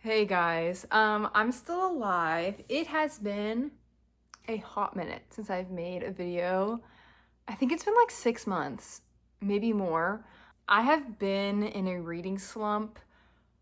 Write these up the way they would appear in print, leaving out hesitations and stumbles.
Hey guys, I'm still alive. It has been a hot minute since I've made a video. I think it's been like 6 months, maybe more. I have been in a reading slump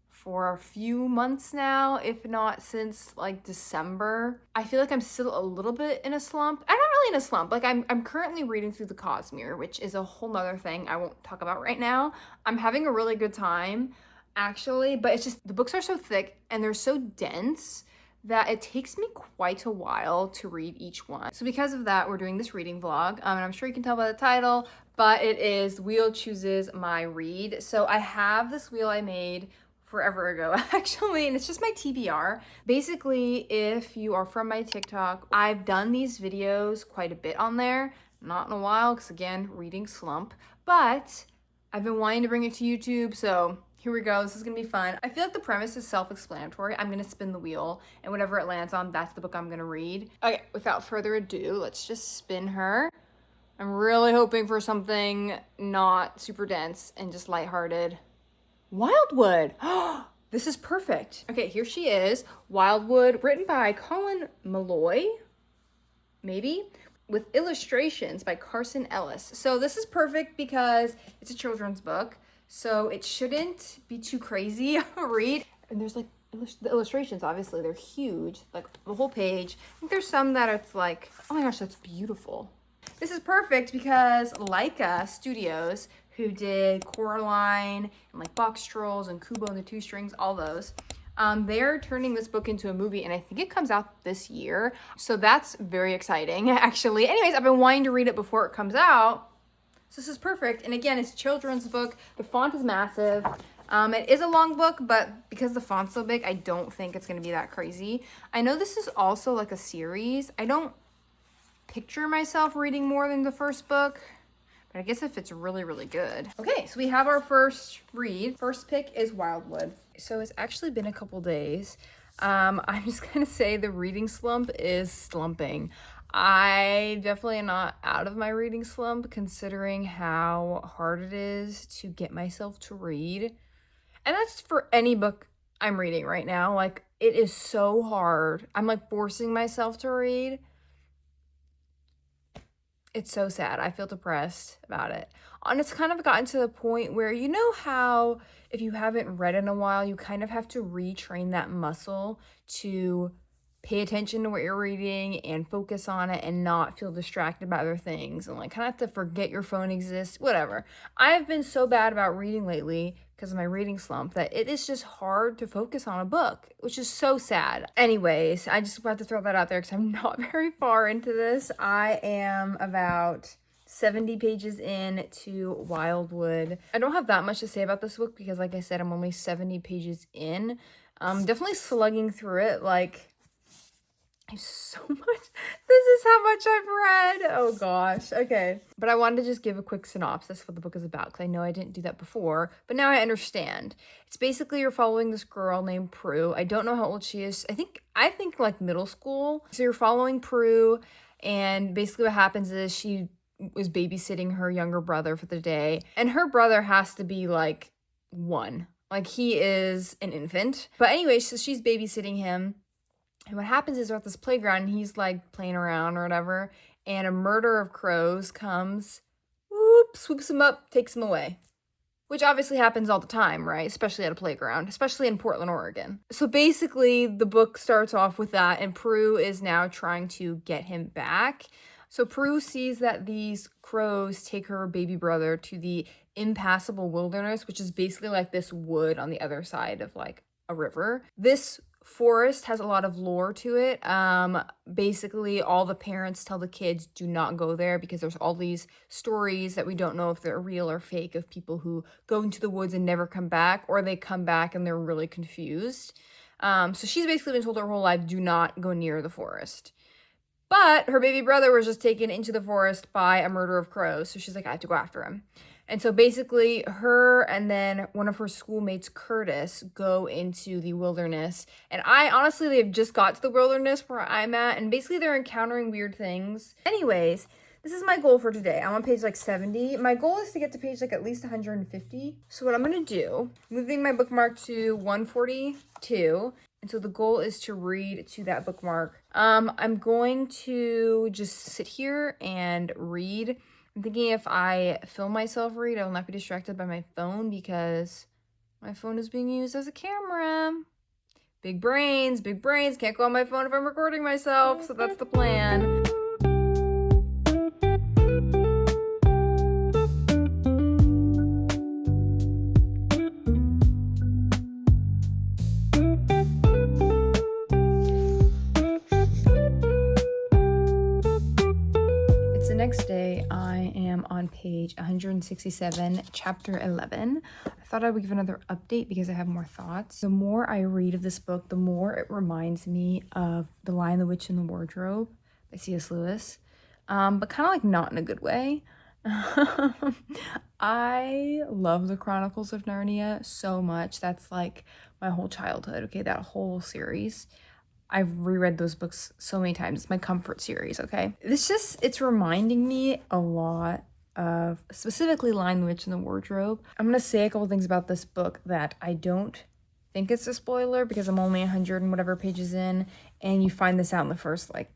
for a few months now, if not since like December. I feel like I'm still a little bit in a slump. I'm not really in a slump. Like I'm currently reading through the Cosmere, which is a whole nother thing I won't talk about right now. I'm having a really good time actually, but it's just the books are so thick and they're so dense that it takes me quite a while to read each one. So because of that, we're doing this reading vlog, and I'm sure you can tell by the title, but it is Wheel Chooses My Read. So I have this wheel I made forever ago actually, and it's just my TBR. Basically, if you are from my TikTok, I've done these videos quite a bit on there. Not in a while, because again, reading slump, but I've been wanting to bring it to YouTube, so here we go. This is gonna be fun. I feel like the premise is self-explanatory. I'm gonna spin the wheel, and whatever it lands on, that's the book I'm gonna read. Okay, without further ado, let's just spin her. I'm really hoping for something not super dense and just lighthearted. Wildwood! This is perfect. Okay, here she is. Wildwood, written by Colin Malloy, maybe, with illustrations by Carson Ellis. So this is perfect because it's a children's book, so it shouldn't be too crazy of a read. And there's like the illustrations, obviously they're huge, like the whole page. I think there's some that it's like, oh my gosh, that's beautiful. This is perfect because Leica Studios, who did Coraline and like Box Trolls and Kubo and the Two Strings, all those, they're turning this book into a movie, and I think it comes out this year. So that's very exciting, actually. Anyways, I've been wanting to read it before it comes out. So this is perfect. And again, it's a children's book. The font is massive. It is a long book, but because the font's so big, I don't think it's going to be that crazy. I know this is also like a series. I don't picture myself reading more than the first book, but I guess if it's really, really good. Okay, so we have our first read. First pick is Wildwood. So it's actually been a couple days. I'm just gonna say the reading slump is slumping. I definitely am not out of my reading slump considering how hard it is to get myself to read. And that's for any book I'm reading right now. Like, it is so hard. I'm like forcing myself to read. It's so sad. I feel depressed about it. And it's kind of gotten to the point where, you know how if you haven't read in a while, you kind of have to retrain that muscle to pay attention to what you're reading and focus on it and not feel distracted by other things and like kind of have to forget your phone exists, whatever. I've been so bad about reading lately because of my reading slump that it is just hard to focus on a book, which is so sad. Anyways, I just want to throw that out there because I'm not very far into this. I am about 70 pages in to Wildwood. I don't have that much to say about this book because, like I said, I'm only 70 pages in. Definitely slugging through it. Like, I have so much. This is how much I've read. Oh gosh. Okay. But I wanted to just give a quick synopsis of what the book is about because I know I didn't do that before, but now I understand. It's basically you're following this girl named Prue. I don't know how old she is. I think like middle school. So you're following Prue, and basically what happens is she was babysitting her younger brother for the day, and her brother has to be like 1. Like, he is an infant. But anyway, so she's babysitting him. And what happens is they're at this playground and he's like playing around or whatever, and a murder of crows comes, whoop, swoops him up, takes him away. Which obviously happens all the time, right? Especially at a playground, especially in Portland, Oregon. So basically the book starts off with that, and Prue is now trying to get him back. So Prue sees that these crows take her baby brother to the impassable wilderness, which is basically like this wood on the other side of like a river. This forest has a lot of lore to it. Basically all the parents tell the kids do not go there because there's all these stories that we don't know if they're real or fake of people who go into the woods and never come back, or they come back and they're really confused. So she's basically been told her whole life, do not go near the forest. But her baby brother was just taken into the forest by a murder of crows, so she's like, I have to go after him. And so basically her and then one of her schoolmates, Curtis, go into the wilderness. And they've just got to the wilderness where I'm at, and basically they're encountering weird things. Anyways, this is my goal for today. I'm on page like 70. My goal is to get to page like at least 150. So what I'm gonna do, moving my bookmark to 142. And so the goal is to read to that bookmark. I'm going to just sit here and read. I'm thinking if I film myself read, I will not be distracted by my phone because my phone is being used as a camera. Big brains, can't go on my phone if I'm recording myself, so that's the plan. It's the next day. I am on page 167, chapter 11. I thought I would give another update because I have more thoughts. The more I read of this book, the more it reminds me of The Lion, the Witch, and the Wardrobe by C.S. Lewis, but kind of like not in a good way. I love the Chronicles of Narnia so much. That's like my whole childhood, okay? That whole series. I've reread those books so many times. It's my comfort series, okay? It's reminding me a lot of specifically Lion, the Witch, and the Wardrobe. I'm gonna say a couple things about this book that I don't think it's a spoiler because I'm only 100 and whatever pages in, and you find this out in the first like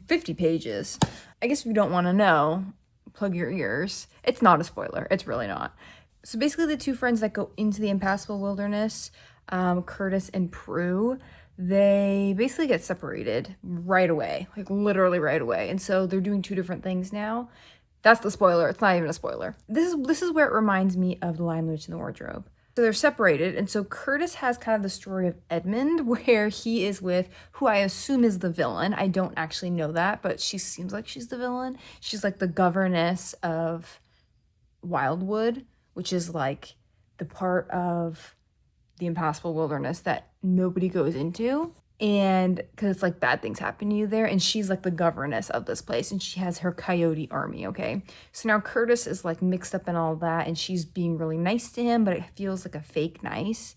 50 pages. I guess if you don't want to know, plug your ears. It's not a spoiler. It's really not. So basically the two friends that go into the impassable wilderness, Curtis and Prue, they basically get separated right away, like literally right away. And so they're doing two different things now. That's the spoiler. It's not even a spoiler. This is where it reminds me of The Lion, the Witch, and the Wardrobe. So they're separated, and so Curtis has kind of the story of Edmund, where he is with who I assume is the villain. I don't actually know that, but she seems like she's the villain. She's like the governess of Wildwood, which is like the part of the impassable wilderness that nobody goes into. And because it's like bad things happen to you there, and she's like the governess of this place, and she has her coyote army, okay? So now Curtis is like mixed up in all that, and she's being really nice to him, but it feels like a fake nice.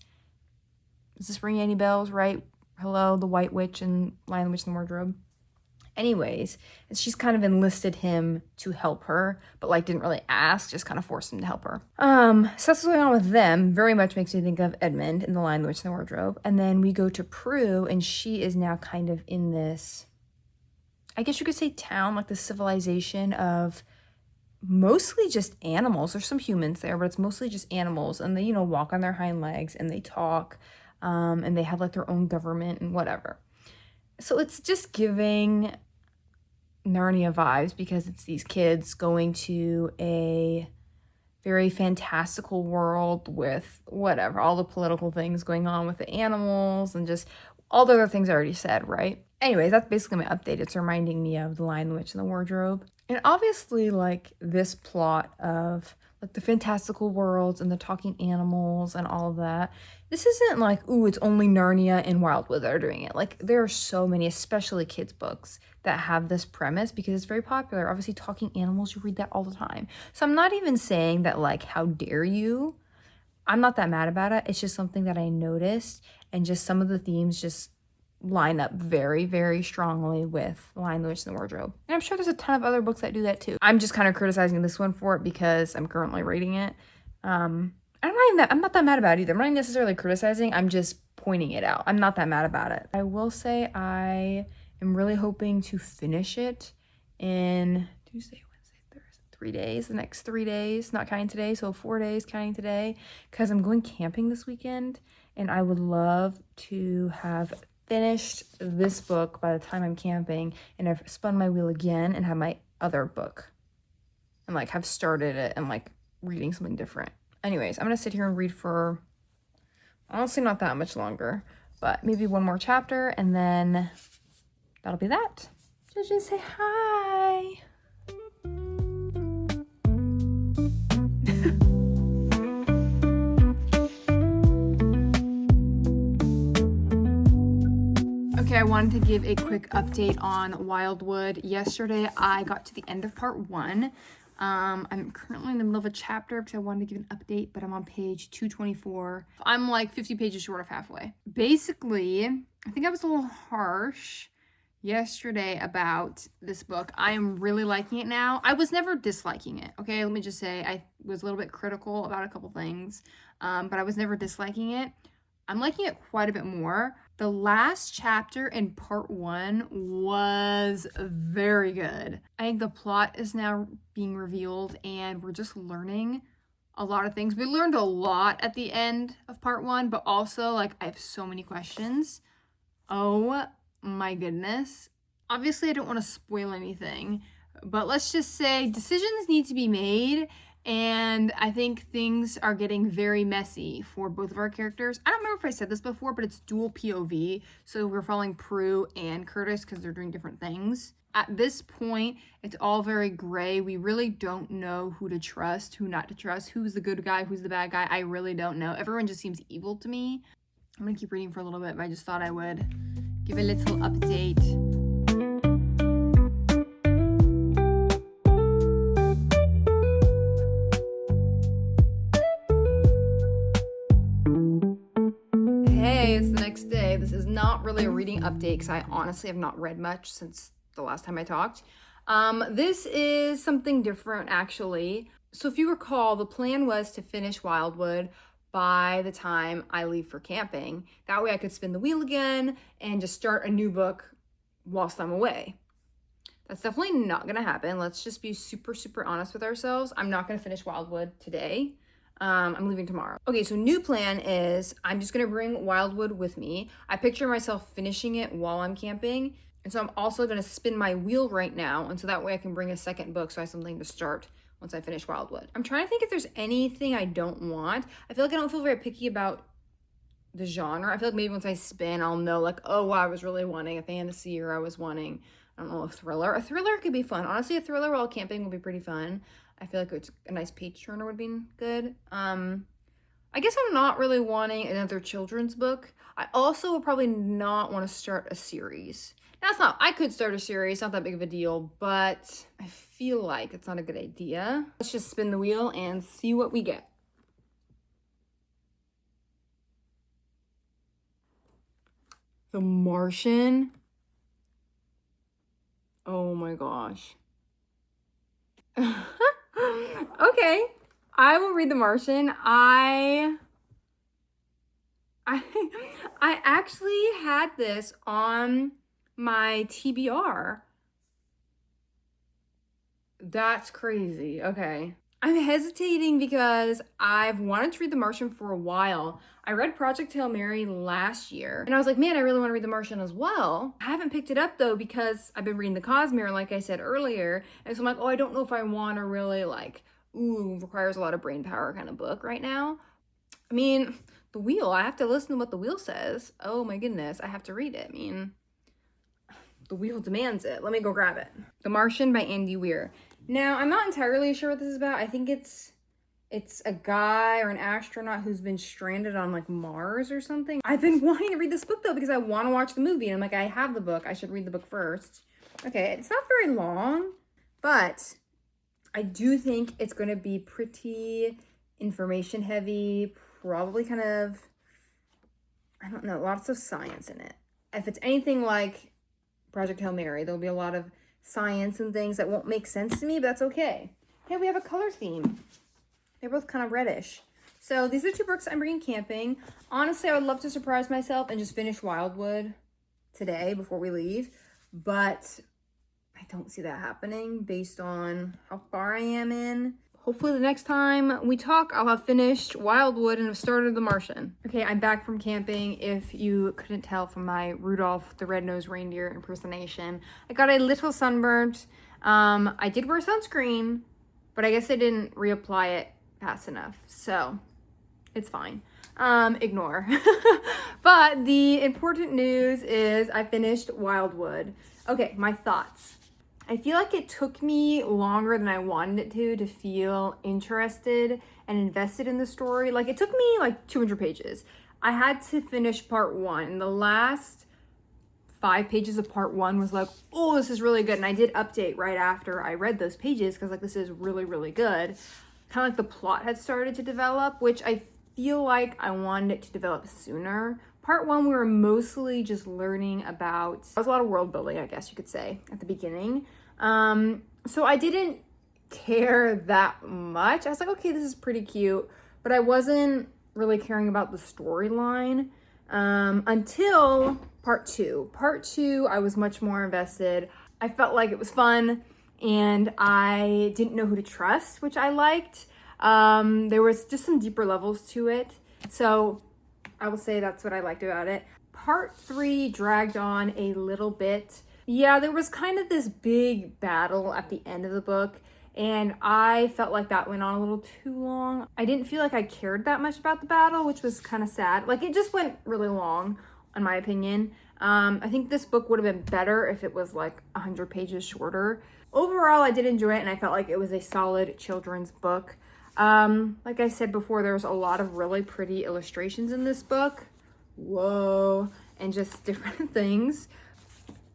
Does this ring any bells, right? Hello, the White Witch and Lion, the Witch, and the Wardrobe. Anyways, and she's kind of enlisted him to help her, but like didn't really ask, just kind of forced him to help her. So that's what's going on with them. Very much makes me think of Edmund in The Lion, the Witch, and the Wardrobe. And then we go to Prue, and she is now kind of in this, I guess you could say town, like the civilization of mostly just animals. There's some humans there, but it's mostly just animals. And they, you know, walk on their hind legs and they talk, and they have like their own government and whatever. So it's just giving Narnia vibes because it's these kids going to a very fantastical world with whatever, all the political things going on with the animals and just all the other things I already said, right? Anyways, that's basically my update. It's reminding me of The Lion, the Witch, and the Wardrobe. And obviously, like, this plot of like the fantastical worlds and the talking animals and all of that, this isn't like, ooh, it's only Narnia and Wildwood that are doing it. Like, there are so many, especially kids' books, that have this premise because it's very popular. Obviously, talking animals, you read that all the time. So I'm not even saying that, like, how dare you? I'm not that mad about it. It's just something that I noticed, and just some of the themes just line up very, very strongly with Lion, the Witch, and the Wardrobe. And I'm sure there's a ton of other books that do that too. I'm just kind of criticizing this one for it because I'm currently reading it. I'm not that mad about it either. I'm not necessarily criticizing. I'm just pointing it out. I'm not that mad about it. I will say I am really hoping to finish it in Tuesday, Wednesday, Thursday, 3 days, the next 3 days, not counting today, so 4 days counting today, because I'm going camping this weekend, and I would love to have finished this book by the time I'm camping, and I've spun my wheel again and have my other book, and like have started it and like reading something different. Anyways, I'm gonna sit here and read for honestly not that much longer, but maybe one more chapter, and then that'll be that. Just say hi. Okay, I wanted to give a quick update on Wildwood. Yesterday, I got to the end of part 1. I'm currently in the middle of a chapter because I wanted to give an update, but I'm on page 224. I'm like 50 pages short of halfway. Basically, I think I was a little harsh yesterday about this book. I am really liking it now. I was never disliking it, okay? Let me just say I was a little bit critical about a couple things, but I was never disliking it. I'm liking it quite a bit more. The last chapter in part 1 was very good. I think the plot is now being revealed and we're just learning a lot of things. We learned a lot at the end of part 1, but also like I have so many questions. Oh my goodness. Obviously I don't want to spoil anything, but let's just say decisions need to be made. And I think things are getting very messy for both of our characters. I don't remember if I said this before, but it's dual POV. So we're following Prue and Curtis because they're doing different things. At this point, it's all very gray. We really don't know who to trust, who not to trust, who's the good guy, who's the bad guy. I really don't know. Everyone just seems evil to me. I'm gonna keep reading for a little bit, but I just thought I would give a little update. It's the next day. This is not really a reading update because I honestly have not read much since the last time I talked. This is something different actually. So if you recall, the plan was to finish Wildwood by the time I leave for camping. That way I could spin the wheel again and just start a new book whilst I'm away. That's definitely not gonna happen. Let's just be super, super honest with ourselves. I'm not gonna finish Wildwood today. I'm leaving tomorrow. Okay, so new plan is I'm just gonna bring Wildwood with me. I picture myself finishing it while I'm camping. And so I'm also gonna spin my wheel right now. And so that way I can bring a second book so I have something to start once I finish Wildwood. I'm trying to think if there's anything I don't want. I feel like I don't feel very picky about the genre. I feel like maybe once I spin, I'll know like, oh, wow, I was really wanting a fantasy or I was wanting, I don't know, a thriller. A thriller could be fun. Honestly, a thriller while camping would be pretty fun. I feel like it's a nice page turner would be good. I guess I'm not really wanting another children's book. I also would probably not want to start a series. That's not, I could start a series, not that big of a deal, but I feel like it's not a good idea. Let's just spin the wheel and see what we get. The Martian. Oh my gosh. Okay, I will read The Martian. I actually had this on my TBR. That's crazy. Okay. I'm hesitating because I've wanted to read The Martian for a while. I read Project Hail Mary last year, and I was like, man, I really want to read The Martian as well. I haven't picked it up though because I've been reading The Cosmere, like I said earlier, and so I'm like, oh, I don't know if I want to really like, ooh, requires a lot of brain power kind of book right now. I mean, The Wheel, I have to listen to what The Wheel says. Oh my goodness, I have to read it. I mean, The Wheel demands it. Let me go grab it. The Martian by Andy Weir. Now, I'm not entirely sure what this is about. I think it's a guy or an astronaut who's been stranded on like Mars or something. I've been wanting to read this book though because I want to watch the movie. And I'm like, I have the book. I should read the book first. Okay, it's not very long, but I do think it's going to be pretty information heavy, probably kind of, I don't know, lots of science in it. If it's anything like Project Hail Mary, there'll be a lot of science and things that won't make sense to me, but that's okay. Hey, we have a color theme. They're both kind of reddish. So these are two books I'm bringing camping. Honestly, I would love to surprise myself and just finish Wildwood today before we leave, but I don't see that happening based on how far I am in. Hopefully the next time we talk, I'll have finished Wildwood and have started The Martian. Okay, I'm back from camping. If you couldn't tell from my Rudolph the Red-Nosed Reindeer impersonation, I got a little sunburnt. I did wear sunscreen, but I guess I didn't reapply it fast enough, so it's fine. Ignore. But the important news is I finished Wildwood. Okay, my thoughts. I feel like it took me longer than I wanted it to feel interested and invested in the story. Like it took me like 200 pages. I had to finish part 1. And the last 5 pages of part 1 was like, oh, this is really good. And I did update right after I read those pages because like this is really, really good. Kind of like the plot had started to develop, which I feel like I wanted it to develop sooner, Part one, we were mostly just learning about, there was a lot of world building, I guess you could say, at the beginning. So I didn't care that much. I was like, okay, this is pretty cute, but I wasn't really caring about the storyline until part two. Part two, I was much more invested. I felt like it was fun, and I didn't know who to trust, which I liked. There was just some deeper levels to it. So I will say that's what I liked about it. Part three dragged on a little bit. Yeah, there was kind of this big battle at the end of the book, and I felt like that went on a little too long. I didn't feel like I cared that much about the battle, which was kind of sad. Like, it just went really long, in my opinion. I think this book would have been better if it was like 100 pages shorter. Overall, I did enjoy it, and I felt like it was a solid children's book. Like I said before, there's a lot of really pretty illustrations in this book. Whoa. And just different things.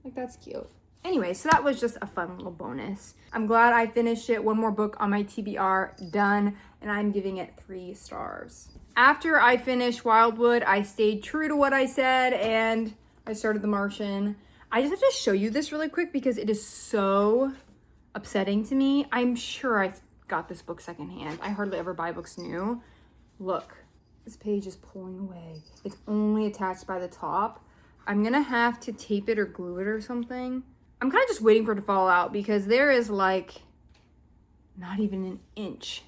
Like, that's cute. Anyway, so that was just a fun little bonus. I'm glad I finished it. One more book on my TBR, done, and I'm giving it 3 stars. After I finished Wildwood, I stayed true to what I said, and I started The Martian. I just have to show you this really quick because it is so upsetting to me. I'm sure I got this book secondhand. I hardly ever buy books new. Look, this page is pulling away. It's only attached by the top. I'm gonna have to tape it or glue it or something. I'm kind of just waiting for it to fall out because there is like not even an inch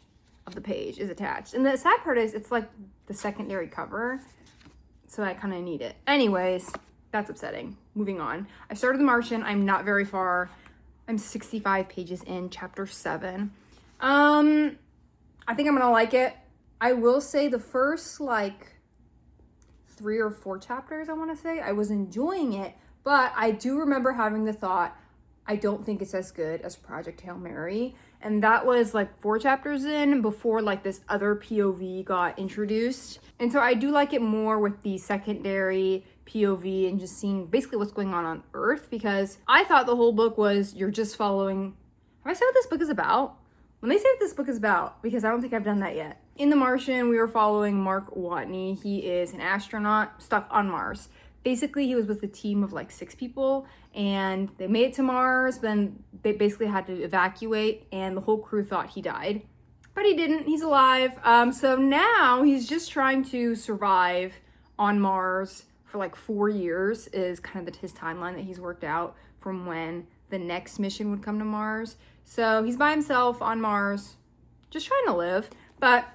of the page is attached. And the sad part is it's like the secondary cover, so I kind of need it. Anyways, that's upsetting. Moving on. I started The Martian. I'm not very far. I'm 65 pages in, chapter 7. I think I'm gonna like it. I will say the first like 3 or 4 chapters, I want to say, I was enjoying it, but I do remember having the thought, I don't think it's as good as Project Hail Mary. And that was like 4 chapters in before like this other POV got introduced. And so I do like it more with the secondary POV and just seeing basically what's going on Earth, because I thought the whole book was you're just following. Have I said what this book is about? When they say what this book is about, because I don't think I've done that yet. In The Martian, we were following Mark Watney. He is an astronaut stuck on Mars. Basically, he was with a team of like 6 people, and they made it to Mars. Then they basically had to evacuate, and the whole crew thought he died. But he didn't. He's alive. So now he's just trying to survive on Mars for like 4 years is kind of his timeline that he's worked out from when the next mission would come to Mars. So he's by himself on Mars, just trying to live. But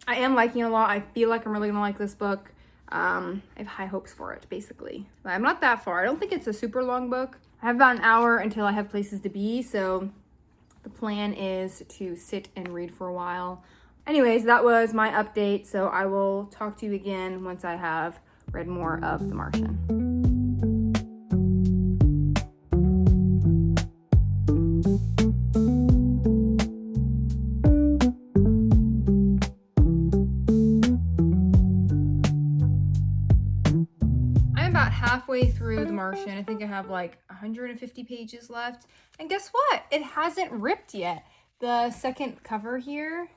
I am liking it a lot. I feel like I'm really gonna like this book. I have high hopes for it, basically. But I'm not that far. I don't think it's a super long book. I have about an hour until I have places to be, so the plan is to sit and read for a while. Anyways, that was my update, so I will talk to you again once I have read more of The Martian. Halfway through The Martian. I think I have like 150 pages left. And guess what? It hasn't ripped yet. The second cover here,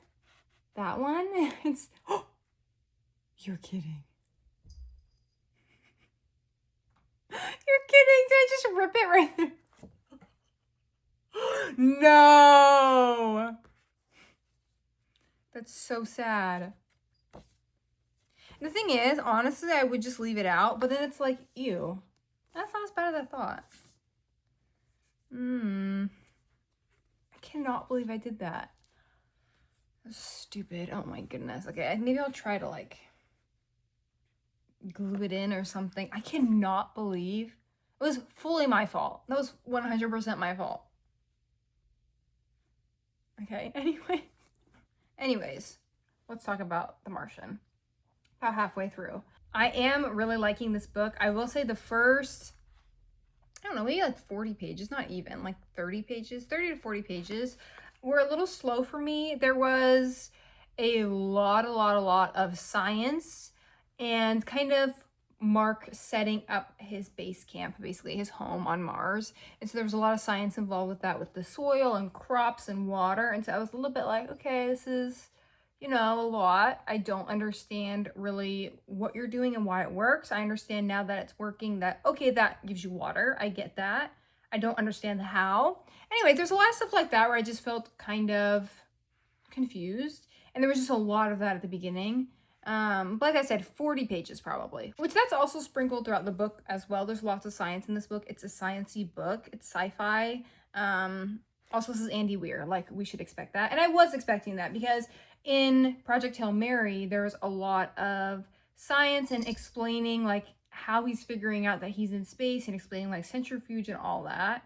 that one, it's, oh, you're kidding. You're kidding. Did I just rip it right there? No. That's so sad. The thing is, honestly, I would just leave it out, but then it's like, ew. That's not as bad as I thought. I cannot believe I did that. That's stupid. Oh my goodness. Okay, maybe I'll try to like glue it in or something. I cannot believe it was fully my fault. That was 100% my fault. Okay, anyways, let's talk about The Martian. About halfway through. I am really liking this book. I will say the first, I don't know, maybe like 40 pages, not even, like 30 pages, 30 to 40 pages were a little slow for me. There was a lot of science and kind of Mark setting up his base camp, basically his home on Mars. And so there was a lot of science involved with that, with the soil and crops and water. And so I was a little bit like, okay, this is, a lot. I don't understand really what you're doing and why it works. I understand now that it's working that, okay, that gives you water. I get that. I don't understand the how. Anyway, there's a lot of stuff like that where I just felt kind of confused. And there was just a lot of that at the beginning. Like I said, 40 pages probably, which that's also sprinkled throughout the book as well. There's lots of science in this book. It's a sciencey book. It's sci-fi. Also, this is Andy Weir. Like, we should expect that. And I was expecting that because in Project Hail Mary, there's a lot of science and explaining like how he's figuring out that he's in space and explaining like centrifuge and all that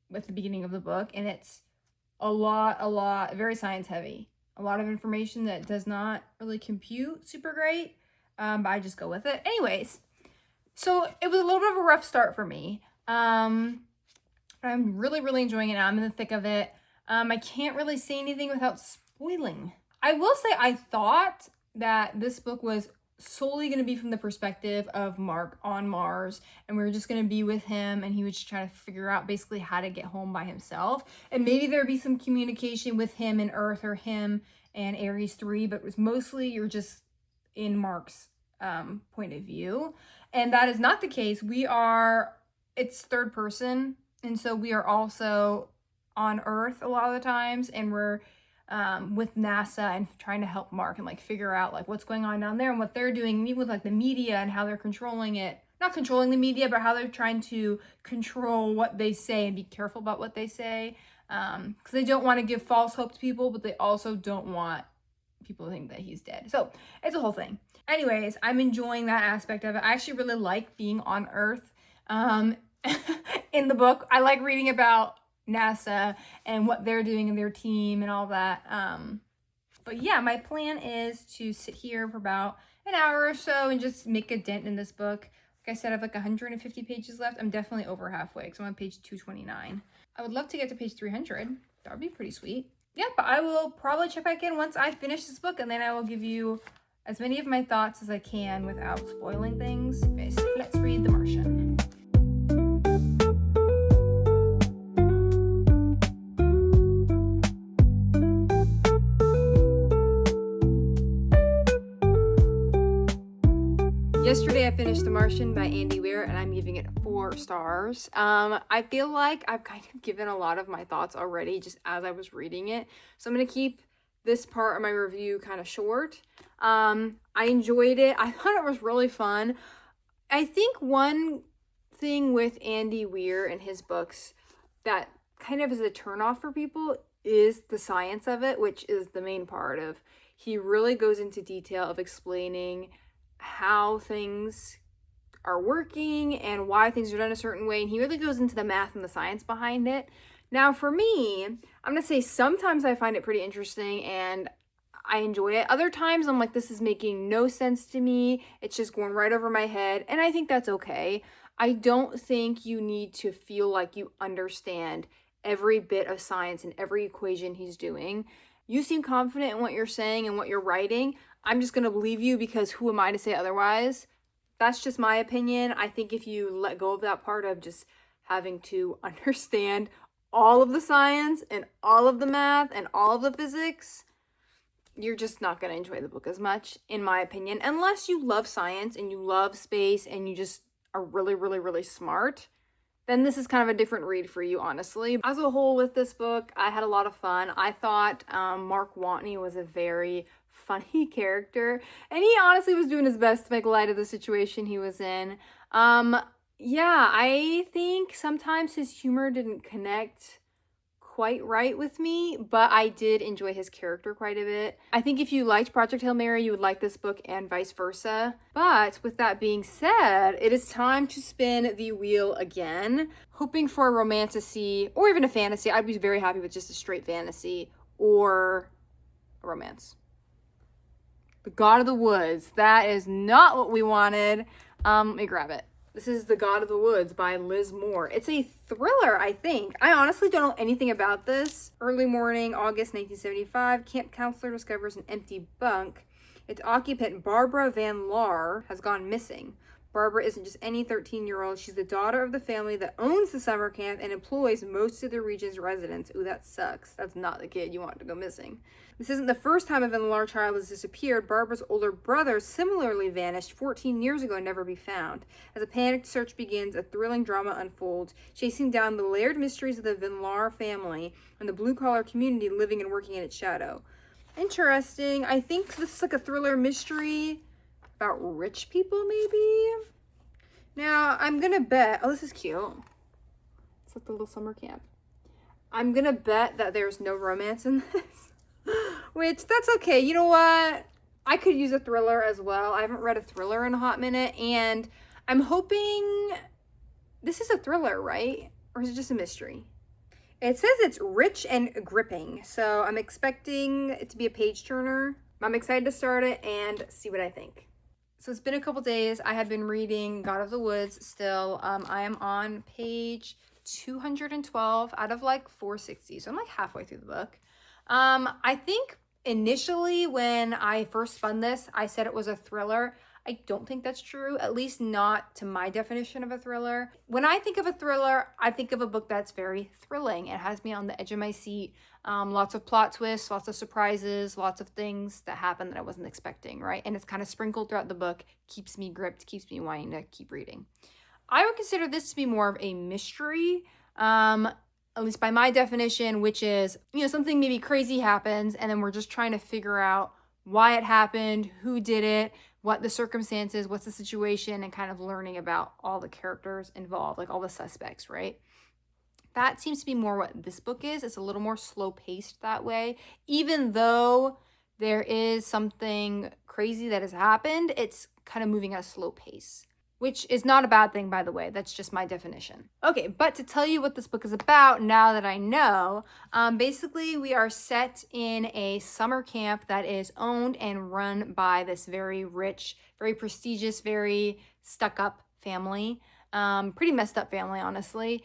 with the beginning of the book. And it's a lot, very science heavy. A lot of information that does not really compute super great, but I just go with it. Anyways, so it was a little bit of a rough start for me. I'm really enjoying it now. I'm in the thick of it. I can't really say anything without spoiling. I will say I thought that this book was solely going to be from the perspective of Mark on Mars, and we were just going to be with him, and he was just trying to figure out basically how to get home by himself, and maybe there'd be some communication with him and Earth or him and Ares 3, but it was mostly you're just in Mark's point of view, and that is not the case. It's third person, and so we are also on Earth a lot of the times, and we're with NASA and trying to help Mark and like figure out like what's going on down there and what they're doing, and even with like the media and how they're controlling it. Not controlling the media, but how they're trying to control what they say and be careful about what they say. Because they don't want to give false hope to people, but they also don't want people to think that he's dead. So it's a whole thing. Anyways, I'm enjoying that aspect of it. I actually really like being on Earth. In the book, I like reading about NASA and what they're doing in their team and all that. But yeah, my plan is to sit here for about an hour or so and just make a dent in this book. Like I said, I have like 150 pages left. I'm definitely over halfway because I'm on page 229. I would love to get to page 300. That would be pretty sweet. Yeah, but I will probably check back in once I finish this book, and then I will give you as many of my thoughts as I can without spoiling things. Okay, so let's read The Martian. Yesterday I finished The Martian by Andy Weir, and I'm giving it 4 stars. I feel like I've kind of given a lot of my thoughts already just as I was reading it. So I'm going to keep this part of my review kind of short. I enjoyed it. I thought it was really fun. I think one thing with Andy Weir and his books that kind of is a turnoff for people is the science of it, which is the main part of. He really goes into detail of explaining how things are working and why things are done a certain way, and he really goes into the math and the science behind it. Now for me, I'm gonna say sometimes I find it pretty interesting and I enjoy it. Other times I'm like, this is making no sense to me. It's just going right over my head, and I think that's okay. I don't think you need to feel like you understand every bit of science and every equation he's doing. You seem confident in what you're saying and what you're writing. I'm just going to believe you because who am I to say otherwise? That's just my opinion. I think if you let go of that part of just having to understand all of the science and all of the math and all of the physics, you're just not going to enjoy the book as much, in my opinion, unless you love science and you love space and you just are really smart. Then this is kind of a different read for you, honestly. As a whole with this book, I had a lot of fun. I thought Mark Watney was a very funny character, and he honestly was doing his best to make light of the situation he was in. Yeah, I think sometimes his humor didn't connect quite right with me, but I did enjoy his character quite a bit. I think if you liked Project Hail Mary, you would like this book and vice versa. But with that being said, it is time to spin the wheel again, hoping for a romantasy or even a fantasy. I'd be very happy with just a straight fantasy or a romance. The God of the Woods. That is not what we wanted. Let me grab it. This is The God of the Woods by Liz Moore. It's a thriller, I think. I honestly don't know anything about this. Early morning, August 1975, camp counselor discovers an empty bunk. Its occupant, Barbara Van Laar, has gone missing. Barbara isn't just any 13-year-old. She's the daughter of the family that owns the summer camp and employs most of the region's residents. Ooh, that sucks. That's not the kid you want to go missing. This isn't the first time a Vinlar child has disappeared. Barbara's older brother similarly vanished 14 years ago and never be found. As a panicked search begins, a thrilling drama unfolds, chasing down the layered mysteries of the Vinlar family and the blue-collar community living and working in its shadow. Interesting. I think this is like a thriller mystery about rich people, maybe? Now, I'm gonna bet, oh, this is cute. It's like the little summer camp. I'm gonna bet that there's no romance in this, which, that's okay. You know what? I could use a thriller as well. I haven't read a thriller in a hot minute, and I'm hoping this is a thriller, right? Or is it just a mystery? It says it's rich and gripping, so I'm expecting it to be a page turner. I'm excited to start it and see what I think. So it's been a couple days. I have been reading God of the Woods still. I am on page 212 out of like 460. So I'm like halfway through the book. I think initially when I first spun this, I said it was a thriller. I don't think that's true, at least not to my definition of a thriller. When I think of a thriller, I think of a book that's very thrilling. It has me on the edge of my seat. Lots of plot twists, lots of surprises, lots of things that happen that I wasn't expecting, right? And it's kind of sprinkled throughout the book, keeps me gripped, keeps me wanting to keep reading. I would consider this to be more of a mystery, at least by my definition, which is, something maybe crazy happens and then we're just trying to figure out why it happened, who did it, what the circumstances, what's the situation, and kind of learning about all the characters involved, like all the suspects, right? That seems to be more what this book is. It's a little more slow-paced that way. Even though there is something crazy that has happened, it's kind of moving at a slow pace, which is not a bad thing, by the way. That's just my definition. Okay, but to tell you what this book is about, now that I know, basically we are set in a summer camp that is owned and run by this very rich, very prestigious, very stuck-up family. Pretty messed up family, honestly.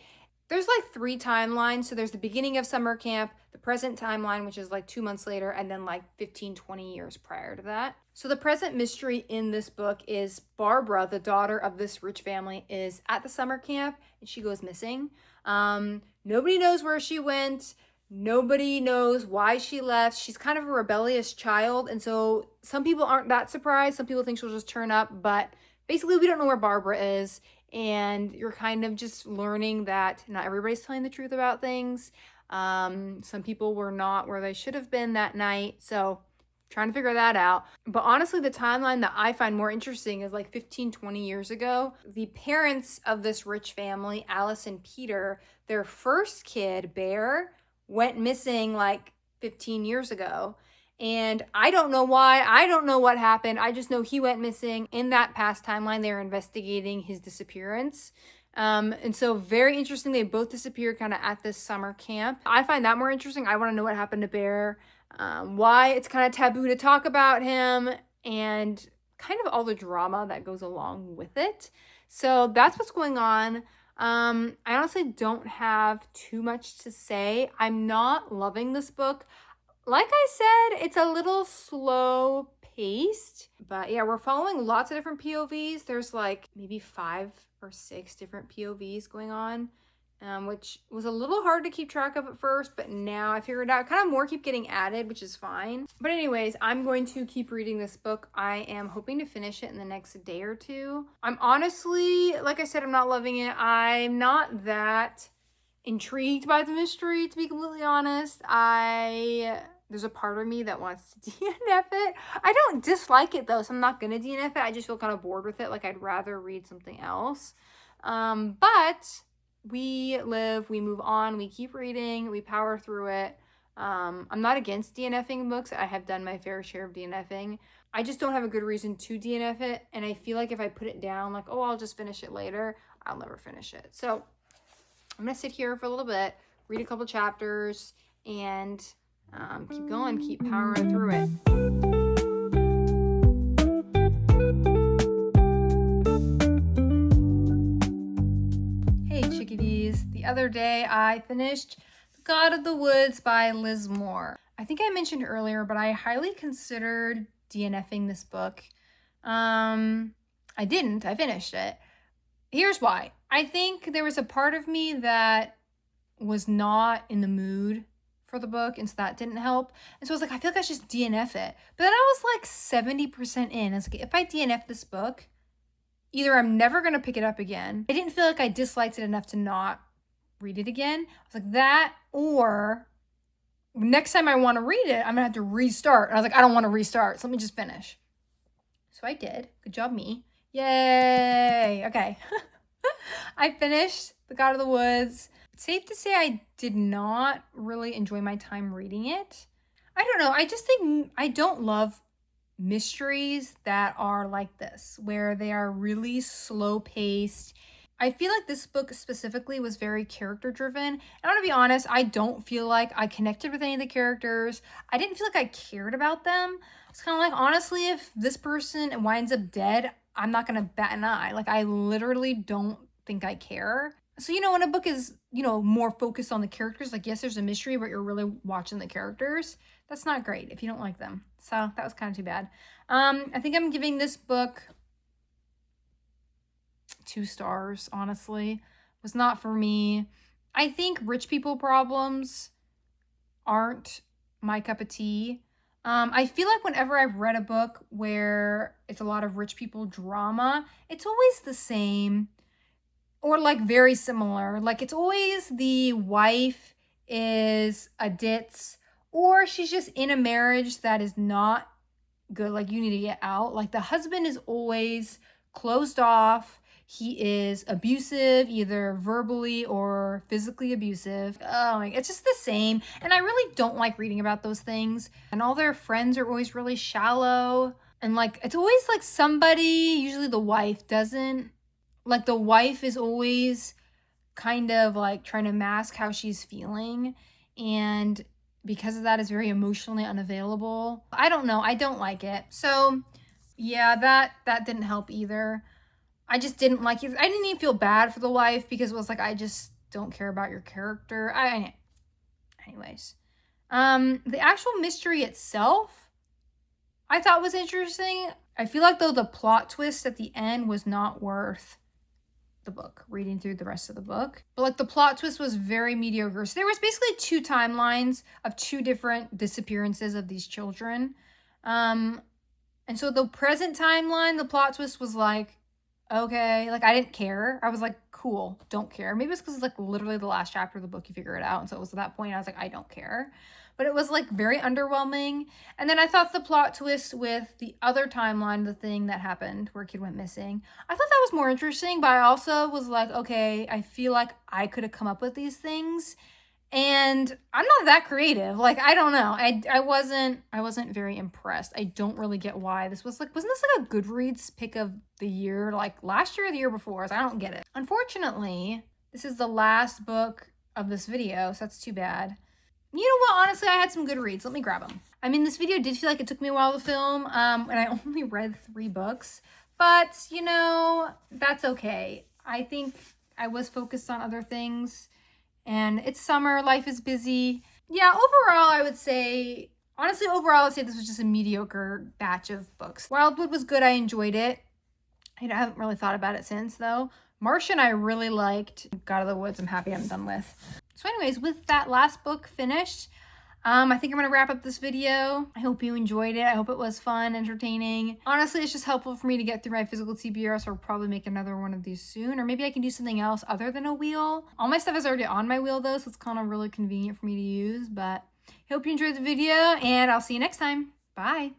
There's like 3 timelines. So there's the beginning of summer camp, the present timeline, which is like 2 months later, and then like 15, 20 years prior to that. So the present mystery in this book is Barbara, the daughter of this rich family, is at the summer camp and she goes missing. Nobody knows where she went. Nobody knows why she left. She's kind of a rebellious child. And so some people aren't that surprised. Some people think she'll just turn up, but basically we don't know where Barbara is. And you're kind of just learning that not everybody's telling the truth about things. Some people were not where they should have been that night. So trying to figure that out. But honestly, the timeline that I find more interesting is like 15, 20 years ago. The parents of this rich family, Alice and Peter, their first kid, Bear, went missing like 15 years ago. And I don't know why. I don't know what happened. I just know he went missing. In that past timeline, they were investigating his disappearance. And so very interesting. They both disappeared kind of at this summer camp. I find that more interesting. I want to know what happened to Bear, why it's kind of taboo to talk about him, and kind of all the drama that goes along with it. So that's what's going on. I honestly don't have too much to say. I'm not loving this book. Like I said, it's a little slow paced, but yeah, we're following lots of different POVs. There's like maybe 5 or 6 different POVs going on, which was a little hard to keep track of at first, but now I figured out kind of more keep getting added, which is fine. But anyways, I'm going to keep reading this book. I am hoping to finish it in the next day or 2. I'm honestly, like I said, I'm not loving it. I'm not that intrigued by the mystery, to be completely honest. There's a part of me that wants to DNF it. I don't dislike it though, so I'm not gonna DNF it. I just feel kind of bored with it. Like I'd rather read something else. But we live, we move on, we keep reading, we power through it. I'm not against DNFing books. I have done my fair share of DNFing. I just don't have a good reason to DNF it. And I feel like if I put it down, like, oh, I'll just finish it later, I'll never finish it. So I'm gonna sit here for a little bit, read a couple chapters, and keep going, keep powering through it. Hey chickadees, the other day I finished God of the Woods by Liz Moore. I think I mentioned earlier, but I highly considered DNFing this book. I didn't. I finished it. Here's why. I think there was a part of me that was not in the mood for the book, and so that didn't help. And so I was like, I feel like I should just DNF it. But then I was like 70% in. I was like, if I DNF this book, either I'm never going to pick it up again. I didn't feel like I disliked it enough to not read it again. I was like, that, or next time I want to read it, I'm going to have to restart. And I was like, I don't want to restart, so let me just finish. So I did. Good job, me. Yay. Okay. I finished The God of the Woods. Safe to say I did not really enjoy my time reading it. I don't know. I just think I don't love mysteries that are like this, where they are really slow paced. I feel like this book specifically was very character driven. And I want to be honest, I don't feel like I connected with any of the characters. I didn't feel like I cared about them. It's kind of like, honestly, if this person winds up dead, I'm not going to bat an eye. Like, I literally don't think I care. So, when a book is, more focused on the characters, like, yes, there's a mystery, but you're really watching the characters. That's not great if you don't like them. So that was kind of too bad. I think I'm giving this book 2 stars, honestly. It was not for me. I think rich people problems aren't my cup of tea. I feel like whenever I've read a book where it's a lot of rich people drama, it's always the same or like very similar. Like, it's always the wife is a ditz, or she's just in a marriage that is not good. Like, you need to get out. Like, the husband is always closed off. He is abusive, either verbally or physically abusive. Oh, it's just the same. And I really don't like reading about those things. And all their friends are always really shallow. And like, it's always like somebody, usually the wife, doesn't, like, the wife is always kind of like trying to mask how she's feeling. And because of that is very emotionally unavailable. I don't know. I don't like it. So yeah, that didn't help either. I just didn't like it. I didn't even feel bad for the wife because it was like, I just don't care about your character. Anyways. The actual mystery itself, I thought was interesting. I feel like though the plot twist at the end was not worth the book, reading through the rest of the book. But like, the plot twist was very mediocre. So there was basically 2 timelines of 2 different disappearances of these children. And so the present timeline, the plot twist was like, okay, like, I didn't care. I was like, cool, don't care. Maybe it's because it's like literally the last chapter of the book, you figure it out. And so it was at that point I was like, I don't care. But it was like very underwhelming. And then I thought the plot twist with the other timeline, the thing that happened where a kid went missing, I thought that was more interesting. But I also was like, okay, I feel like I could have come up with these things. And I'm not that creative. Like, I don't know. I wasn't very impressed. I don't really get why this was like, wasn't this like a Goodreads pick of the year, like last year or the year before? So I don't get it. Unfortunately, this is the last book of this video, so that's too bad. You know what? Honestly, I had some good reads. Let me grab them. I mean, this video did feel like it took me a while to film, and I only read 3 books, but that's okay. I think I was focused on other things, and it's summer, life is busy. Yeah, overall, I would say this was just a mediocre batch of books. Wildwood was good. I enjoyed it. I haven't really thought about it since, though. Martian, I really liked. God of the Woods, I'm happy I'm done with. So anyways, with that last book finished, I think I'm going to wrap up this video. I hope you enjoyed it. I hope it was fun, entertaining. Honestly, it's just helpful for me to get through my physical TBR, so I'll probably make another one of these soon. Or maybe I can do something else other than a wheel. All my stuff is already on my wheel, though, so it's kind of really convenient for me to use. But I hope you enjoyed the video, and I'll see you next time. Bye.